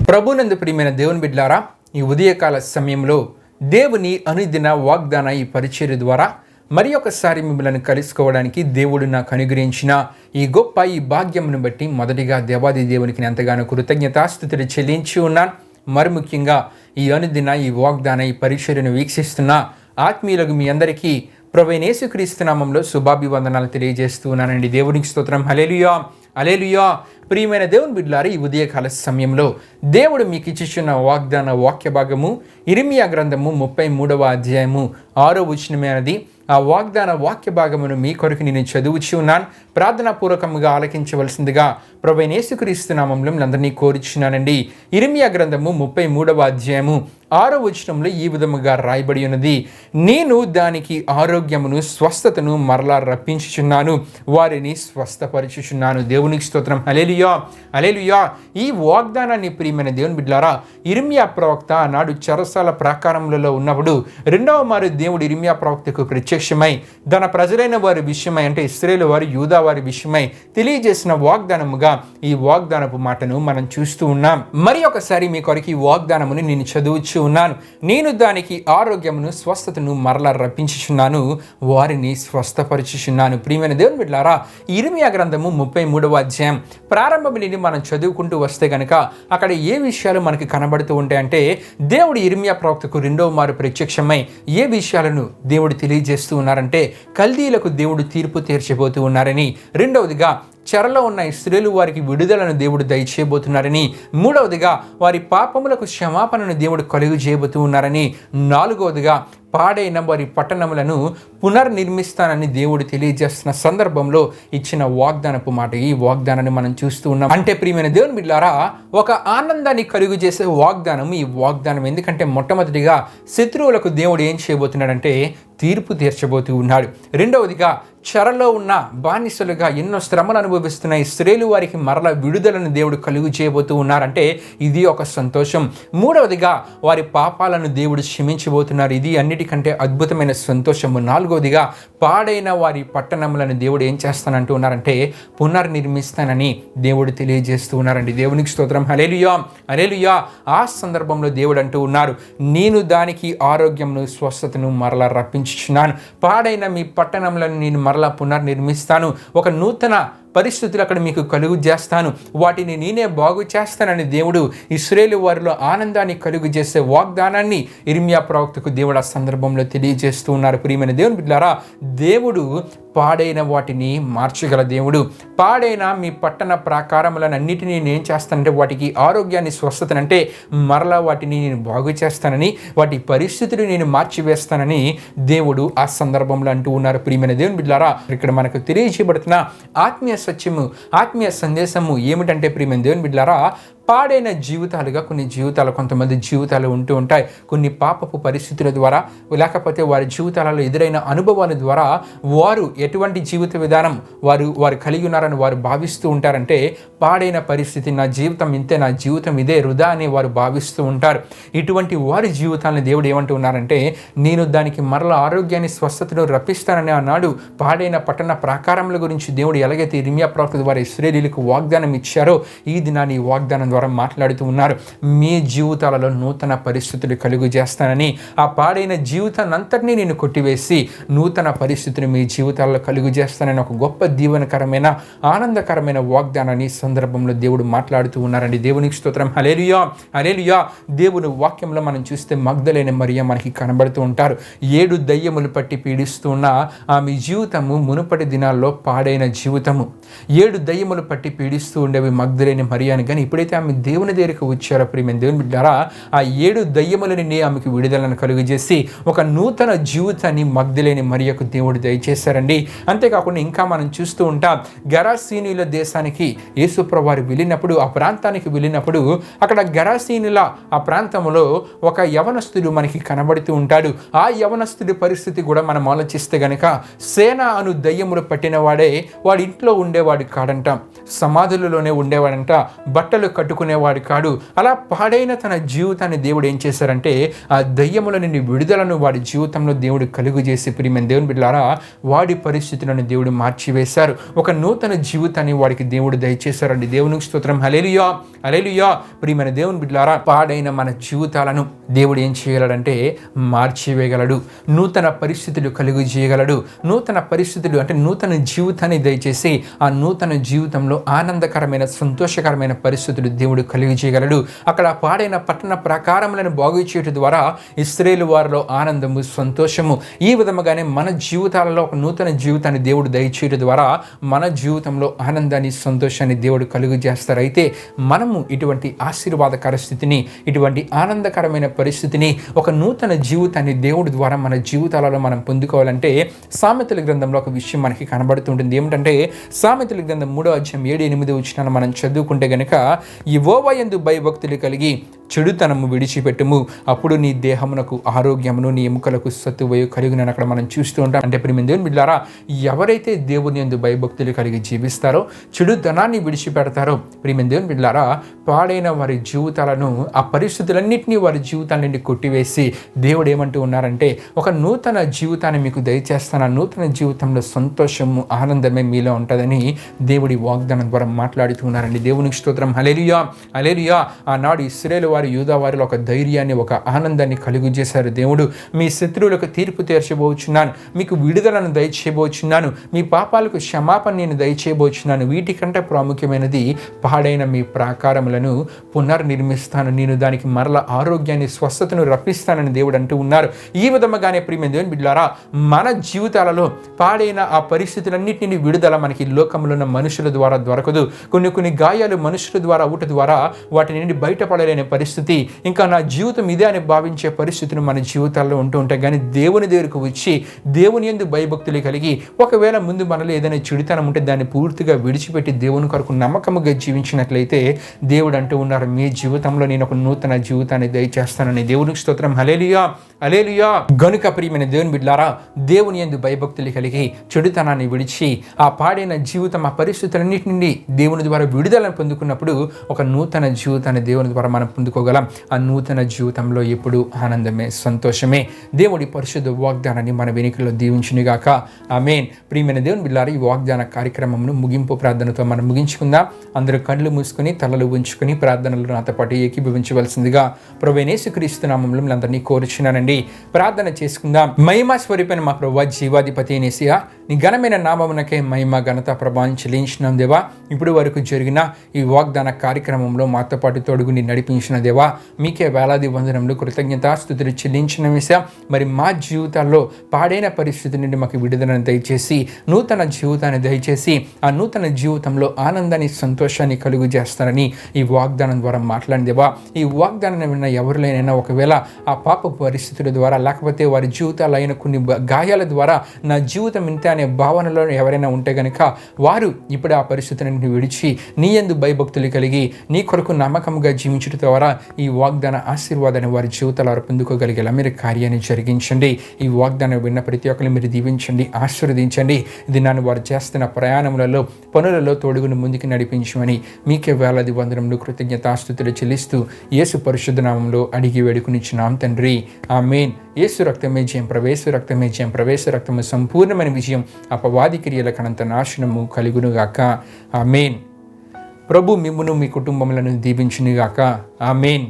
ప్రభునందు ప్రియమైన దేవుని బిడ్డలారా, ఈ ఉదయకాల సమయంలో దేవుని అనుదిన వాగ్దాన ఈ పరిచర్య ద్వారా మరి ఒకసారి మిమ్మల్ని కలుసుకోవడానికి దేవుడు నాకు అనుగ్రహించిన ఈ గొప్ప ఈ భాగ్యమును బట్టి మొదటిగా దేవాది దేవునికి ఎంతగానో కృతజ్ఞతాస్తుతులు చెల్లించి ఉన్నాను. మరి ముఖ్యంగా ఈ అనుదిన ఈ వాగ్దాన ఈ పరిచర్యను వీక్షిస్తున్న ఆత్మీయులకు మీ అందరికీ ప్రభువైన యేసుక్రీస్తు నామములో శుభాభివందనాలు తెలియజేస్తూ ఉన్నానండి. దేవునికి స్తోత్రం. హల్లెలూయా, హల్లెలూయా. ప్రియమైన దేవుని బిడ్డలారా, ఈ ఉదయకాల సమయంలో దేవుడు మీకు ఇచ్చిచున్న వాగ్దాన వాక్య భాగము ఇర్మీయా గ్రంథము 33వ అధ్యాయము 6వ వచనమైనది. ఆ వాగ్దాన వాక్య భాగమును మీ కొరకు నేను చదువుచి ఉన్నాను. ప్రార్థనాపూర్వకంగా ఆలకించవలసిందిగా ప్రభువైన యేసుక్రీస్తు నామములో అందరినీ కోరుచున్నానండి. ఇర్మీయా గ్రంథము 33వ అధ్యాయము 6వ వచనంలో ఈ విధముగా రాయబడి ఉన్నది: నేను దానికి ఆరోగ్యమును స్వస్థతను మరలా రప్పించుచున్నాను, వారిని స్వస్థపరచుచున్నాను. దేవునికి స్తోత్రం. హల్లెలూయా, హల్లెలూయా. ఈ వాగ్దానాన్ని ప్రియమైన దేవుని బిడ్డలారా, ఇర్మీయా ప్రవక్త ఆనాడు చెరసాల ప్రాకారములలో ఉన్నప్పుడు రెండవ మారు దేవుడు ఇర్మీయా ప్రవక్తకు ప్రత్యక్షమై తన ప్రజలైన వారి విషయమై, అంటే ఇశ్రాయేలు వారి యూదా వారి విషయమై తెలియజేసిన వాగ్దానముగా ఈ వాగ్దానపు మాటను మనం చూస్తూ ఉన్నాం. మరి ఒకసారి మీ కొరకు ఈ వాగ్దానమును నేను చదువుచు ఉన్నాను. నేను దానికి ఆరోగ్యమును స్వస్థతను మరలా రప్పించుచున్నాను, వారిని స్వస్థపరచుచున్నాను. ప్రియమైన దేవుని బిడ్డలారా, ఇర్మీయా గ్రంథము 33వ అధ్యాయం ప్రారంభం నుండి మనం చదువుకుంటూ వస్తే గనక అక్కడ ఏ విషయాలు మనకి కనబడుతూ ఉంటాయంటే, దేవుడు ఇర్మీయా ప్రవక్తకు రెండవ మారు ప్రత్యక్షమై ఏ విషయాలను దేవుడు తెలియజేస్తూ ఉన్నారంటే, కల్దీలకు దేవుడు తీర్పు తీర్చబోతూ ఉన్నారని, రెండవదిగా చెరలో ఉన్న ఇశ్రాయేలు వారికి విడుదలను దేవుడు దయచేయబోతున్నారని, మూడవదిగా వారి పాపములకు క్షమాపణను దేవుడు కలుగు చేయబోతూ ఉన్నారని, నాలుగవదిగా పాడైన వారి పట్టణములను పునర్నిర్మిస్తానని దేవుడు తెలియజేస్తున్న సందర్భంలో ఇచ్చిన వాగ్దానపు మాట. ఈ వాగ్దానాన్ని మనం చూస్తూ ఉన్నాం. అంటే ప్రియమైన దేవుని బిడ్డలారా, ఒక ఆనందాన్ని కలుగు చేసే వాగ్దానం ఈ వాగ్దానం. ఎందుకంటే మొట్టమొదటిగా శత్రువులకు దేవుడు ఏం చేయబోతున్నాడంటే తీర్పు తీర్చబోతూ ఉన్నాడు. రెండవదిగా చెరలో ఉన్న బానిసలుగా ఎన్నో శ్రమలు అనుభవిస్తున్న ఇశ్రాయేలు వారికి మరల విడుదలను దేవుడు కలుగు చేయబోతూ ఉన్నారంటే ఇది ఒక సంతోషం. మూడవదిగా వారి పాపాలను దేవుడు క్షమించబోతున్నారు. ఇది అన్నిటికంటే అద్భుతమైన సంతోషము. నాలుగవదిగా పాడైన వారి పట్టణములను దేవుడు ఏం చేస్తానంటూ ఉన్నారంటే పునర్నిర్మిస్తానని దేవుడు తెలియజేస్తూ ఉన్నారండి. దేవునికి స్తోత్రం. హల్లెలూయా, హల్లెలూయా. ఆ సందర్భంలో దేవుడు అంటూ ఉన్నారు, నేను దానికి ఆరోగ్యమును స్వస్థతను మరలా రప్పించుచున్నాను, పాడైన మీ పట్టణములను నేను మరలా పునర్నిర్మిస్తాను, ఒక నూతన పరిస్థితులు అక్కడ మీకు కలుగు చేస్తాను, వాటిని నేనే బాగు చేస్తానని దేవుడు ఇశ్రాయేలు వారిలో ఆనందాన్ని కలుగు చేసే వాగ్దానాన్ని ఇర్మీయా ప్రవక్తకు దేవుడు ఆ సందర్భంలో తెలియజేస్తూ ఉన్నారు. ప్రియమైన దేవుని బిడ్డలారా, దేవుడు పాడైన వాటిని మార్చగల దేవుడు. పాడైన మీ పట్టణ ప్రాకారములను అన్నిటినీ నేను చేస్తానంటే వాటికి ఆరోగ్యాన్ని, స్వస్థతనంటే మరలా వాటిని నేను బాగు చేస్తానని, వాటి పరిస్థితులు నేను మార్చివేస్తానని దేవుడు ఆ సందర్భంలో అంటూ ఉన్నారు. ప్రియమైన దేవుని బిడ్డలారా, ఇక్కడ మనకు తెలియజేయబడుతున్న ఆత్మీయ సత్యము, ఆత్మీయ సందేశము ఏమిటంటే ప్రియమైన దేవుని బిడ్డలారా, పాడైన జీవితాలుగా కొన్ని జీవితాలు, కొంతమంది జీవితాలు ఉంటూ ఉంటాయి. కొన్ని పాపపు పరిస్థితుల ద్వారా, లేకపోతే వారి జీవితాలలో ఎదురైన అనుభవాల ద్వారా వారు ఎటువంటి జీవిత విధానం వారు కలిగి ఉన్నారని వారు భావిస్తూ ఉంటారంటే, పాడైన పరిస్థితి, నా జీవితం ఇంతే, నా జీవితం ఇదే, వృధా అని వారు భావిస్తూ ఉంటారు. ఇటువంటి వారి జీవితాలను దేవుడు ఏమంటూ ఉన్నారంటే, నేను దానికి మరల ఆరోగ్యాన్ని, స్వస్థతను రప్పిస్తానని అన్నాడు. పాడైన పట్టణ ప్రాకారముల గురించి దేవుడు ఎలాగైతే ఇర్మీయా ప్రవక్త ద్వారా ఇశ్రాయేలీయులకు వాగ్దానం ఇచ్చారో, ఈ దినాన్ని ఈ వాగ్దానం ద్వారా మాట్లాడుతూ ఉన్నారు. మీ జీవితాలలో నూతన పరిస్థితులు కలుగు చేస్తానని, ఆ పాడైన జీవితాన్ని అంతటినీ నేను కొట్టివేసి నూతన పరిస్థితిని మీ జీవితాల్లో కలుగు చేస్తానని ఒక గొప్ప దీవెనకరమైన, ఆనందకరమైన వాగ్దానాన్ని సందర్భంలో దేవుడు మాట్లాడుతూ ఉన్నారండి. దేవునికి స్తోత్రం. హల్లెలూయా, హల్లెలూయా. దేవుని వాక్యంలో మనం చూస్తే మగ్దలేని మరియ మనకి కనబడుతూ ఉంటారు. 7 దయ్యములు పట్టి పీడిస్తూ ఉన్న ఆమె జీవితము మునుపటి దినాల్లో పాడైన జీవితము. 7 దయ్యములు పట్టి పీడిస్తూ ఉండేవి మగ్దలేని మరియ అని. కానీ ఇప్పుడైతే ఆమె దేవుని దగ్గరికి వచ్చారో ప్రియమైన దేవుని బిడ్డలారా, ఆ 7 దయ్యములని ఆమెకు విడుదలను కలుగు చేసి ఒక నూతన జీవితాన్ని మగ్దలేని మరియకు దేవుడు దయచేశారండి. అంతేకాకుండా ఇంకా మనం చూస్తూ ఉంటాం, గెరాసీనుల దేశానికి యేసుప్రభువు వారు వెళ్ళినప్పుడు, ఆ ప్రాంతానికి వెళ్ళినప్పుడు అక్కడ గెరాసీనుల ఆ ప్రాంతంలో ఒక యవనస్తుడు మనకి కనబడుతూ ఉంటాడు. ఆ యవనస్తుడి పరిస్థితి కూడా మనం ఆలోచిస్తే గనక, సేన అను దయ్యములు పట్టిన వాడే వాడి ఇంట్లో ఉండేవాడు కాడంట, సమాధులలోనే ఉండేవాడంట, బట్టలు కట్టుకుని పట్టుకునేవాడు కాడు. అలా పాడైన తన జీవితాన్ని దేవుడు ఏం చేశారంటే ఆ దయ్యముల నుండి విడుదలను వాడి జీవితంలో దేవుడు కలుగు చేసి ప్రియమైన దేవుని బిడ్డలారా వాడి పరిస్థితులను దేవుడు మార్చివేశారు. ఒక నూతన జీవితాన్ని వాడికి దేవుడు దయచేశారండి. దేవునికి స్తోత్రం. హల్లెలూయా, హల్లెలూయా. ప్రియమైన దేవుని బిడ్డలారా పాడైన మన జీవితాలను దేవుడు ఏం చేయగలడంటే మార్చివేయగలడు. నూతన పరిస్థితులు కలుగు చేయగలడు. నూతన పరిస్థితులు అంటే నూతన జీవితాన్ని దయచేసి ఆ నూతన జీవితంలో ఆనందకరమైన సంతోషకరమైన పరిస్థితులు దేవుడు కలిగి చేయగలడు. అక్కడ పాడైన పట్టణ ప్రాకారములను బాగు చేయడం ద్వారా ఇశ్రాయేలు వారిలో ఆనందము సంతోషము ఈ విధముగానే మన జీవితాలలో ఒక నూతన జీవితాన్ని దేవుడు దయచేయడం ద్వారా మన జీవితంలో ఆనందాన్ని సంతోషాన్ని దేవుడు కలుగు చేస్తారు. అయితే మనము ఇటువంటి ఆశీర్వాదకర స్థితిని ఇటువంటి ఆనందకరమైన పరిస్థితిని ఒక నూతన జీవితాన్ని దేవుడి ద్వారా మన జీవితాలలో మనం పొందుకోవాలంటే సామెతల గ్రంథంలో ఒక విషయం మనకి కనబడుతుంటుంది. ఏమిటంటే సామెతల గ్రంథం 3:7-8 మనం చదువుకుంటే గనుక యెహోవా యందు భయభక్తులు కలిగి చెడుతనము విడిచిపెట్టుము, అప్పుడు నీ దేహమునకు ఆరోగ్యమును నీ ఎముకలకు సత్తువయు కలుగునని అక్కడ మనం చూస్తూ ఉంటాం. అంటే ప్రియమైన దేవుని బిడ్డలారా ఎవరైతే దేవుని యందు భయభక్తులు కలిగి జీవిస్తారో చెడుతనాన్ని విడిచిపెడతారో ప్రియమైన దేవుని బిడ్డలారా పాడైన వారి జీవితాలను ఆ పరిస్థితులన్నింటినీ వారి జీవితాల నుండి కొట్టివేసి దేవుడు ఏమంటూ ఉన్నారంటే ఒక నూతన జీవితాన్ని మీకు దయచేస్తాను. ఆ నూతన జీవితంలో సంతోషము ఆనందమే మీలో ఉంటుందని దేవుడి వాగ్దానం ద్వారా మాట్లాడుతూ ఉన్నారండి. దేవునికి స్తోత్రం. హల్లెలూయా, హల్లెలూయా. ఆనాడు ఇశ్రాయేలు వారు యూదా వారిలో ఒక ధైర్యాన్ని ఒక ఆనందాన్ని కలుగు చేశారు. దేవుడు మీ శత్రువులకు తీర్పు తీర్చబోచున్నాను, మీకు విడుదలను దయచేయబోచున్నాను, మీ పాపాలకు క్షమాపణ నేను దయచేయబోచున్నాను, వీటికంటే ప్రాముఖ్యమైనది పాడైన మీ ప్రాకారములను పునర్నిర్మిస్తాను, నేను దానికి మరల ఆరోగ్యాన్ని స్వస్థతను రప్పిస్తానని దేవుడు అంటూ ఉన్నారు. ఈ విధముగానే ప్రియమైన దేవుని బిడ్డలారా మన జీవితాలలో పాడైన ఆ పరిస్థితులన్నింటినీ విడుదల మనకి లోకంలో ఉన్న మనుషుల ద్వారా దొరకదు. కొన్ని గాయాలు మనుషుల ద్వారా అవుట ద్వారా వాటి నుండి బయటపడలేని పరిస్థితి, ఇంకా నా జీవితం ఇదే అని భావించే పరిస్థితులు మన జీవితాల్లో ఉంటూ ఉంటాయి. కానీ దేవుని దగ్గరకు వచ్చి దేవుని యందు భయభక్తులు కలిగి ఒకవేళ ముందు మనలో ఏదైనా చెడుతనం ఉంటే దాన్ని పూర్తిగా విడిచిపెట్టి దేవుని కొరకు నమ్మకముగా జీవించినట్లయితే దేవుడు అంటూ ఉన్నారు మీ జీవితంలో నేను ఒక నూతన జీవితాన్ని దయచేస్తానని. దేవునికి స్తోత్రం. హల్లెలూయా, హల్లెలూయా. గనుక ప్రియమైన దేవుని బిడ్డలారా దేవుని యందు భయభక్తులు కలిగి చెడుతనాన్ని విడిచి ఆ పాడైన జీవితం ఆ పరిస్థితులన్నిటి నుండి దేవుని ద్వారా విడుదలను పొందుకున్నప్పుడు ఒక నూతన జీవితాన్ని దేవుని ద్వారా మనం పొందుకోగలం. ఆ నూతన జీవితంలో ఎప్పుడు ఆనందమే సంతోషమే. దేవుడి పరిశుద్ధ వాగ్దానాన్ని మన వెనుకలో దీవించునుగాక. ఆమేన్. ప్రియమైన దేవుని బిడ్డలారా ఈ వాగ్దాన కార్యక్రమమును ముగింపు ప్రార్థనతో మనం ముగించుకుందాం. అందరూ కళ్ళు మూసుకొని తలలు ఉంచుకొని ప్రార్థనలు నాతో పాటు ఏకీభవించవలసిందిగా ప్రభువైన యేసుక్రీస్తు నామములో అందరినీ కోరుచున్నానండి. ప్రార్థన చేసుకుందాం. మహిమ స్వరూపైన మా ప్రభువా జీవాధిపతి యేసయ్యా నీ ఘనమైన నామమునకే మహిమ ఘనత ప్రభావం చెల్లించినాం దేవా. ఇప్పుడు వరకు జరిగిన ఈ వాగ్దాన కార్యక్రమంలో మాతో పాటు తోడుగుని నడిపించిన దేవా మీకే వేలాది వందనములు కృతజ్ఞతాస్తుతులు చెల్లించిన విషయం. మరి మా జీవితాల్లో పాడైన పరిస్థితి నుండి మాకు విడుదలను దయచేసి నూతన జీవితాన్ని దయచేసి ఆ నూతన జీవితంలో ఆనందాన్ని సంతోషాన్ని కలుగు చేస్తారని ఈ వాగ్దానం ద్వారా మాట్లాడిందేవా. ఈ వాగ్దానాన్ని విన్న ఎవరినైనా ఒకవేళ ఆ పాప పరిస్థితుల ద్వారా లేకపోతే వారి జీవితాలు అయిన కొన్ని గాయాల ద్వారా నా జీవితం ఇంతే అనే భావనలో ఎవరైనా ఉంటే గనుక వారు ఇప్పుడు ఆ పరిస్థితులను విడిచి నీ యందు భయభక్తులు కలిగి నీ కొరకు నమ్మకంగా జీవించడం ద్వారా ఈ వాగ్దాన ఆశీర్వాదాన్ని వారి జీవితాలు పొందుకోగలిగేలా మీరు కార్యాన్ని జరిగించండి. ఈ వాగ్దానం విన్న ప్రతి ఒక్కరిని మీరు దీవించండి, ఆశీర్వదించండి. ఇది నన్ను వారు చేస్తున్న ప్రయాణములలో పనులలో తోడుగుని ముందుకు నడిపించమని మీకే వేలాది వందనములు కృతజ్ఞతాస్తుతులు చెల్లిస్తూ యేసు పరిశుద్ధ నామంలో అడిగి వేడుకునిచ్చున్నాం తండ్రి. ఆమేన్. యేసు రక్తమే జయం, ప్రవేశ రక్తమే జయం, ప్రవేశ రక్తము సంపూర్ణమైన విజయం, అపవాది క్రియలకనంత నాశనము కలుగునుగాక. ఆమేన్. ప్రభు మిమ్మును మీ కుటుంబములను దీవించునుగాక. ఆమేన్.